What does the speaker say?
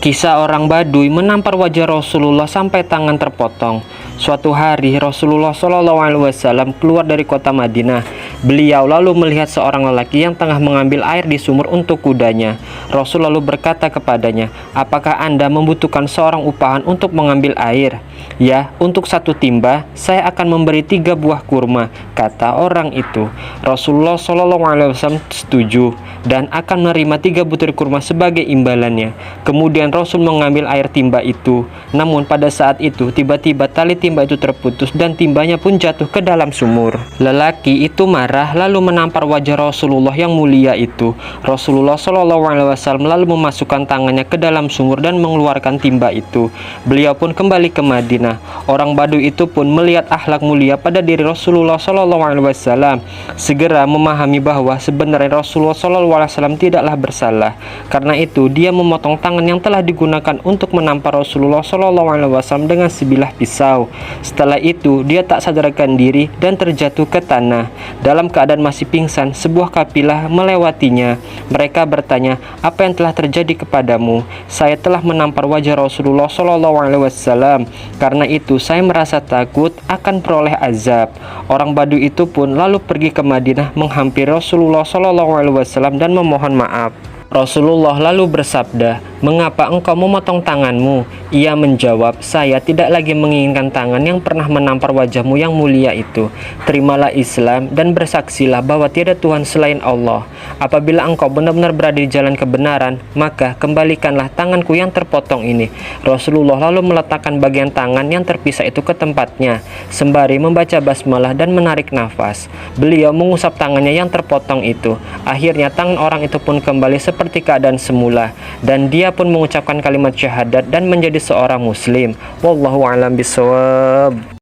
Kisah orang Baduy menampar wajah Rasulullah sampai tangan terpotong. Suatu hari Rasulullah SAW keluar dari kota Madinah. Beliau lalu melihat seorang lelaki yang tengah mengambil air di sumur untuk kudanya. Rasul lalu berkata kepadanya, "Apakah Anda membutuhkan seorang upahan untuk mengambil air?" "Ya, untuk satu timba, saya akan memberi 3 buah kurma," kata orang itu. Rasulullah SAW setuju dan akan menerima 3 butir kurma sebagai imbalannya. Kemudian Rasul mengambil air timba itu. Namun pada saat itu tiba-tiba tali timba itu terputus dan timbanya pun jatuh ke dalam sumur. Lelaki itu marah lalu menampar wajah Rasulullah yang mulia itu. Rasulullah SAW lalu memasukkan tangannya ke dalam sumur dan mengeluarkan timba itu. Beliau pun kembali ke Madinah. Orang Baduy itu pun melihat akhlak mulia pada diri Rasulullah SAW. Segera memahami bahwa sebenarnya Rasulullah SAW tidaklah bersalah. Karena itu dia memotong tangan yang telah digunakan untuk menampar Rasulullah SAW dengan sebilah pisau. Setelah itu dia tak sadarkan diri dan terjatuh ke tanah. Dalam keadaan masih pingsan, sebuah kafilah melewatinya. Mereka bertanya, "Apa yang telah terjadi kepadamu?" "Saya telah menampar wajah Rasulullah SAW. Karena itu saya merasa takut akan peroleh azab." Orang Baduy itu pun lalu pergi ke Madinah menghampiri Rasulullah SAW dan memohon maaf. Rasulullah lalu bersabda, "Mengapa engkau memotong tanganmu?" Ia menjawab, "Saya tidak lagi menginginkan tangan yang pernah menampar wajahmu yang mulia itu. Terimalah Islam dan bersaksilah bahwa tiada Tuhan selain Allah. Apabila engkau benar-benar berada di jalan kebenaran, maka kembalikanlah tanganku yang terpotong ini." Rasulullah lalu meletakkan bagian tangan yang terpisah itu ke tempatnya, sembari membaca basmalah dan menarik nafas. Beliau mengusap tangannya yang terpotong itu. Akhirnya tangan orang itu pun kembali seperti keadaan semula, dan dia pun mengucapkan kalimat syahadat dan menjadi seorang muslim. Wallahu a'lam bishawab.